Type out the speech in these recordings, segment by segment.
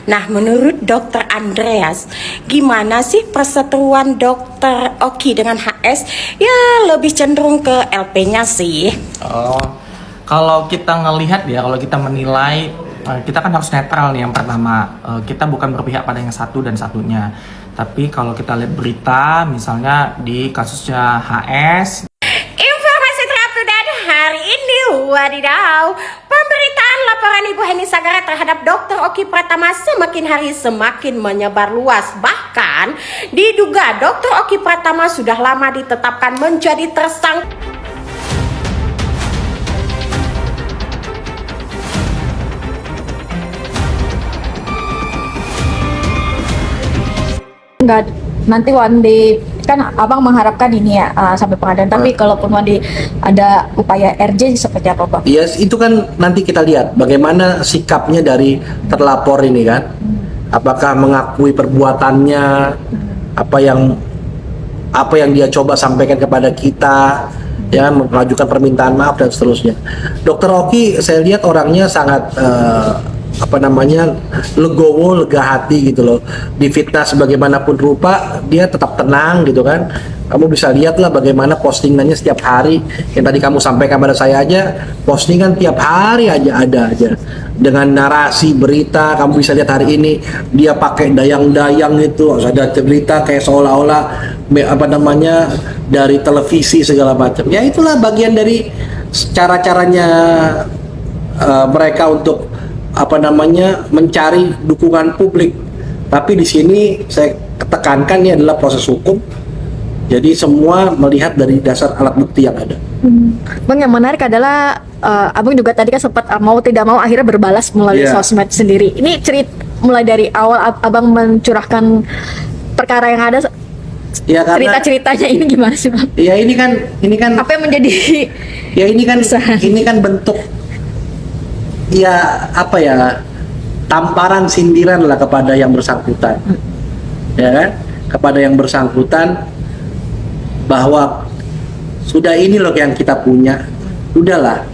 Nah, menurut Dokter Andreas, gimana sih perseteruan Dokter Oki dengan HS? Ya, lebih cenderung ke LP-nya sih. Oh, kalau kita ngelihat ya, kalau kita menilai, kita kan harus netral nih. Yang pertama, kita bukan berpihak pada yang satu dan satunya. Tapi kalau kita lihat berita, misalnya di kasusnya HS. Informasi terupdate hari ini, wadidaw. Pemberitaan laporan Ibu Heni Sagara terhadap Dr. Oki Pratama semakin hari semakin menyebar luas. Bahkan diduga Dr. Oki Pratama sudah lama ditetapkan menjadi tersangka. Enggak, nanti one day kan abang mengharapkan ini ya sampai pengadilan. Tapi kalaupun one day ada upaya RJ seperti apa bang? Yes, itu kan nanti kita lihat bagaimana sikapnya dari terlapor ini kan. Apakah mengakui perbuatannya, apa yang dia coba sampaikan kepada kita, ya, mengajukan permintaan maaf dan seterusnya. Dokter Oki saya lihat orangnya sangat legowo, lega hati gitu loh. Difitnah sebagaimanapun rupa, dia tetap tenang gitu kan. Kamu bisa lihatlah bagaimana postingannya setiap hari. Yang tadi kamu sampaikan pada saya aja, postingan tiap hari aja ada aja. Dengan narasi berita, kamu bisa lihat hari ini dia pakai dayang-dayang itu, ada cerita kayak seolah-olah dari televisi segala macam. Ya itulah bagian dari cara-caranya mereka untuk mencari dukungan publik. Tapi di sini saya tekankan ini adalah proses hukum. Jadi semua melihat dari dasar alat bukti yang ada. Bang, yang menarik adalah abang juga tadi kan sempat mau tidak mau akhirnya berbalas melalui sosmed sendiri. Ini mulai dari awal abang mencurahkan perkara yang ada. Ya, cerita-ceritanya ini gimana sih bang? Ya ini kan apa yang menjadi ini kan bentuk tamparan sindiran lah kepada yang bersangkutan, ya kan, kepada yang bersangkutan bahwa sudah ini loh yang kita punya, udahlah,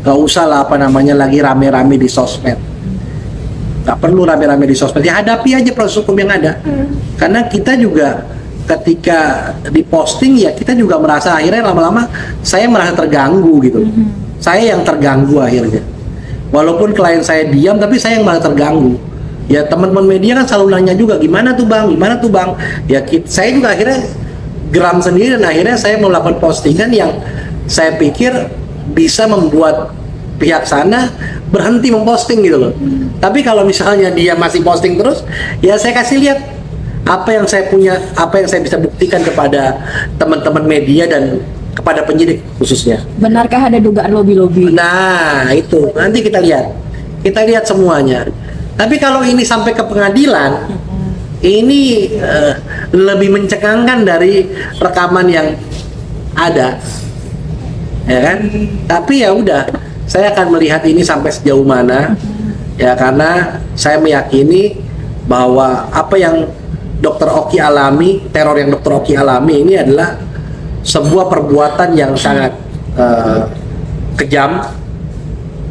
gak usah lah lagi rame-rame di sosmed, gak perlu rame-rame di sosmed, ya hadapi aja proses hukum yang ada, karena kita juga ketika diposting ya kita juga merasa akhirnya lama-lama saya merasa terganggu gitu, saya yang terganggu akhirnya. Walaupun klien saya diam, tapi saya yang malah terganggu. Ya teman-teman media kan selalu nanya juga, gimana tuh bang? Ya saya juga akhirnya geram sendiri dan akhirnya saya melakukan postingan yang saya pikir bisa membuat pihak sana berhenti memposting gitu loh. Tapi kalau misalnya dia masih posting terus, ya saya kasih lihat apa yang saya punya, apa yang saya bisa buktikan kepada teman-teman media dan kepada penyidik khususnya. Benarkah ada dugaan lobby-lobby? Nah itu nanti kita lihat semuanya. Tapi kalau ini sampai ke pengadilan, ini lebih mencengangkan dari rekaman yang ada, ya kan? Tapi ya udah, saya akan melihat ini sampai sejauh mana, ya, karena saya meyakini bahwa apa yang Dokter Oki alami, teror yang Dokter Oki alami ini adalah sebuah perbuatan yang sangat kejam,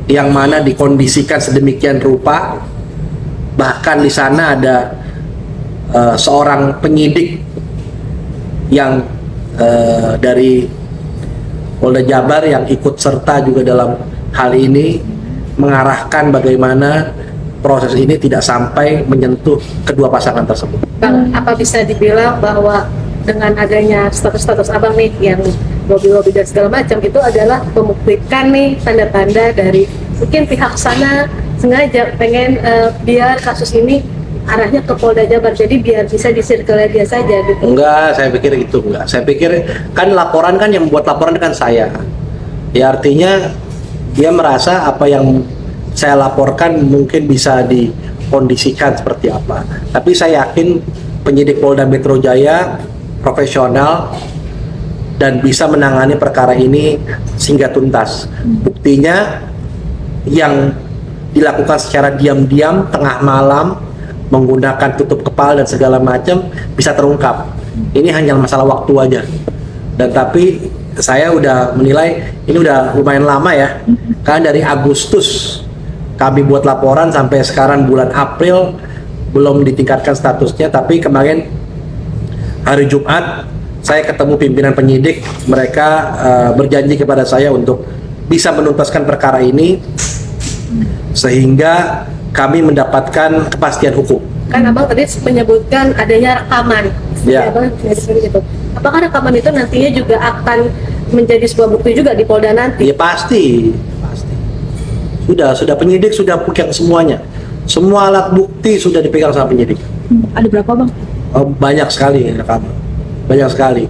yang mana dikondisikan sedemikian rupa. Bahkan di sana ada seorang penyidik yang dari Polda Jabar yang ikut serta juga dalam hal ini, mengarahkan bagaimana proses ini tidak sampai menyentuh kedua pasangan tersebut. Bang, apa bisa dibilang bahwa dengan adanya status-status abang nih yang lobby-lobby dan segala macam itu adalah membuktikan nih tanda-tanda dari mungkin pihak sana sengaja pengen biar kasus ini arahnya ke Polda Jabar, jadi biar bisa disirkel dia saja gitu? Enggak, saya pikir itu enggak. Saya pikir kan laporan kan yang membuat laporan kan saya. Ya artinya dia merasa apa yang saya laporkan mungkin bisa dikondisikan seperti apa. Tapi saya yakin penyidik Polda Metro Jaya profesional dan bisa menangani perkara ini sehingga tuntas. Buktinya yang dilakukan secara diam-diam tengah malam menggunakan tutup kepala dan segala macam bisa terungkap. Ini hanya masalah waktu aja. Dan tapi saya udah menilai ini udah lumayan lama ya. Karena dari Agustus kami buat laporan sampai sekarang bulan April belum ditingkatkan statusnya, tapi kemarin hari Jumat saya ketemu pimpinan penyidik, mereka berjanji kepada saya untuk bisa menuntaskan perkara ini sehingga kami mendapatkan kepastian hukum. Kan abang tadi menyebutkan adanya rekaman. Ya. Abang gitu. Apakah rekaman itu nantinya juga akan menjadi sebuah bukti juga di Polda nanti? Ya pasti. Sudah penyidik sudah pegang semuanya. Semua alat bukti sudah dipegang sama penyidik. Ada berapa bang? Banyak sekali rekaman. Banyak sekali.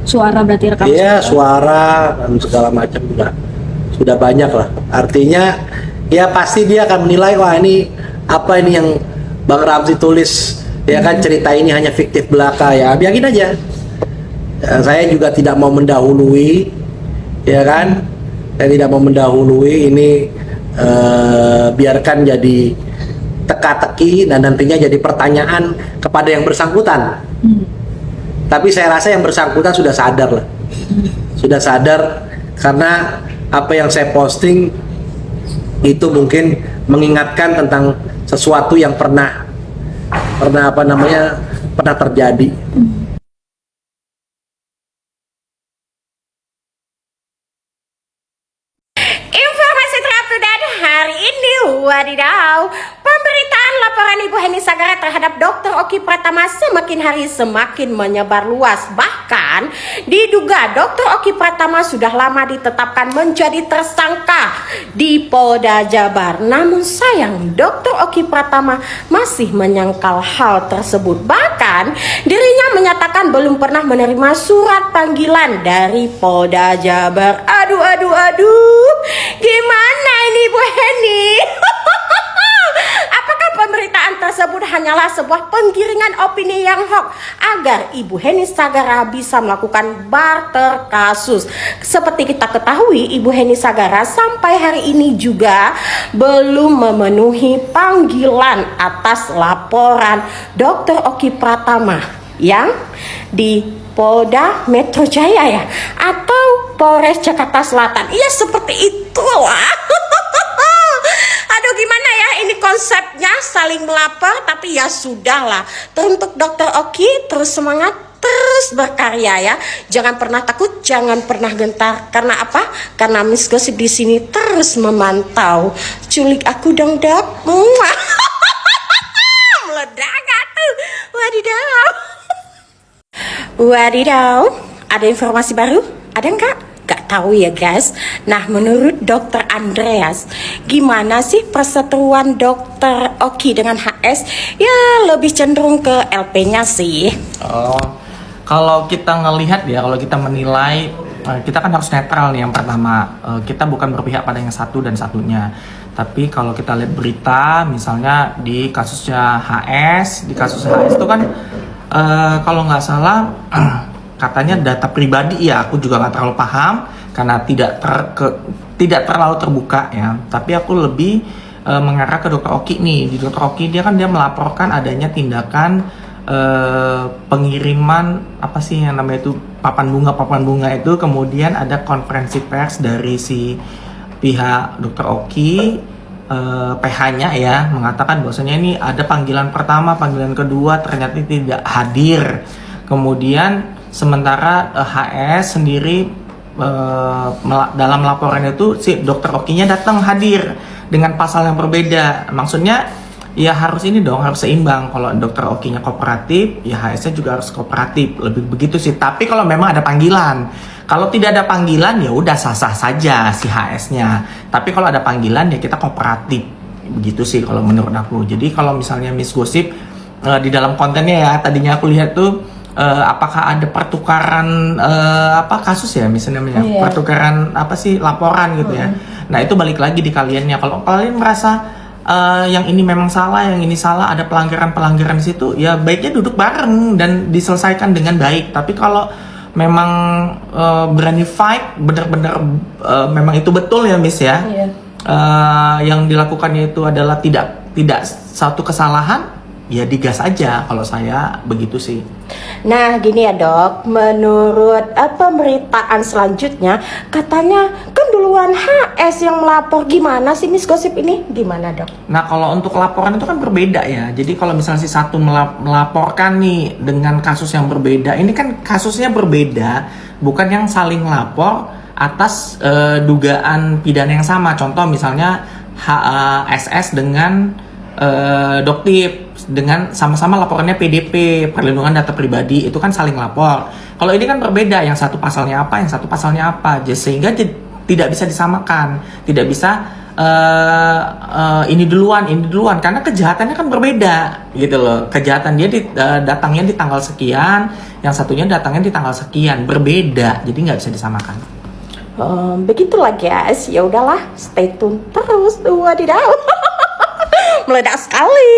Suara berarti rekam? Iya, suara dan segala macam sudah banyak lah. Artinya ya pasti dia akan menilai, wah ini apa ini yang Bang Ramzi tulis, ya kan, cerita ini hanya fiktif belaka, ya biarin aja. Saya juga tidak mau mendahului, ya kan, saya tidak mau mendahului ini, biarkan jadi teka-teki dan nantinya jadi pertanyaan kepada yang bersangkutan. Tapi saya rasa yang bersangkutan sudah sadar lah, sudah sadar, karena apa yang saya posting itu mungkin mengingatkan tentang sesuatu yang pernah terjadi. Informasi terupdate hari ini, wadidaw. Pemberitaan laporan Ibu Heni Sagara terhadap Dr. Oki Pratama semakin hari semakin menyebar luas. Bahkan diduga Dr. Oki Pratama sudah lama ditetapkan menjadi tersangka di Polda Jabar. Namun sayang, Dr. Oki Pratama masih menyangkal hal tersebut. Bahkan dirinya menyatakan belum pernah menerima surat panggilan dari Polda Jabar. Aduh, gimana ini Bu Heni? Apakah pemberitaan tersebut hanyalah sebuah penggiringan opini yang hoax agar Ibu Heni Sagara bisa melakukan barter kasus? Seperti kita ketahui, Ibu Heni Sagara sampai hari ini juga belum memenuhi panggilan atas laporan Dr. Oki Pratama yang di Polda Metro Jaya ya, atau Polres Jakarta Selatan. Iya, seperti itulah. Aduh, gimana ya, ini konsepnya saling melapor, tapi ya sudahlah. Untuk Dr. Oki terus semangat, terus berkarya ya. Jangan pernah takut, jangan pernah gentar. Karena apa? Karena Miss Gosip di sini terus memantau. Culik aku dong, Dok. Meledak gak tuh? Wadidaw, ada informasi baru? Ada enggak? Gak tahu ya guys. Nah, menurut Dr. Andreas, gimana sih perseteruan Dr. Oki dengan HS? Ya lebih cenderung ke LP-nya sih. Kalau kita ngelihat ya, kalau kita menilai, kita kan harus netral nih. Yang pertama, kita bukan berpihak pada yang satu dan satunya. Tapi kalau kita lihat berita, misalnya di kasusnya HS, itu kan kalau nggak salah katanya data pribadi ya, aku juga nggak terlalu paham karena tidak terlalu terbuka ya. Tapi aku lebih mengarah ke Dr. Oki nih. Di Dr. Oki dia melaporkan adanya tindakan pengiriman apa sih yang namanya itu papan bunga itu, kemudian ada konferensi pers dari si pihak Dr. Oki, PH-nya ya, mengatakan bahwasanya ini ada panggilan pertama, panggilan kedua ternyata tidak hadir. Kemudian sementara HS sendiri dalam laporan itu si Dr. Oki-nya datang hadir dengan pasal yang berbeda. Maksudnya ya harus ini dong, harus seimbang. Kalau Dr. Oki-nya kooperatif, ya HS-nya juga harus kooperatif. Lebih begitu sih. Tapi kalau memang ada panggilan, kalau tidak ada panggilan ya udah sah-sah saja si HS-nya. Tapi kalau ada panggilan ya kita kooperatif. Begitu sih kalau menurut aku. Jadi kalau misalnya Miss Gosip di dalam kontennya ya, tadinya aku lihat tuh apakah ada pertukaran kasus ya misalnya pertukaran laporan gitu ya. Nah, itu balik lagi di kaliannya. Kalau kalian merasa yang ini memang salah, yang ini salah, ada pelanggaran di situ, ya baiknya duduk bareng dan diselesaikan dengan baik. Tapi kalau memang berani fight, benar-benar memang itu betul ya Miss ya, yang dilakukannya itu adalah tidak satu kesalahan, ya digas aja. Kalau saya begitu sih. Nah gini ya Dok, menurut pemberitaan selanjutnya katanya kan duluan HS yang melapor. Gimana sih Miss Gosip ini? Gimana dok? Nah, kalau untuk laporan itu kan berbeda ya. Jadi kalau misalnya si satu melaporkan nih dengan kasus yang berbeda, ini kan kasusnya berbeda, bukan yang saling lapor atas dugaan pidana yang sama. Contoh misalnya SS dengan Doktip dengan sama-sama laporannya PDP, perlindungan data pribadi, itu kan saling lapor. Kalau ini kan berbeda, yang satu pasalnya apa, yang satu pasalnya apa, sehingga tidak bisa disamakan, tidak bisa ini duluan, karena kejahatannya kan berbeda gitu loh. Kejahatan dia datangnya di tanggal sekian, yang satunya datangnya di tanggal sekian, berbeda, jadi nggak bisa disamakan. Begitulah guys, ya udahlah, stay tune terus. Wadidaw, meledak sekali.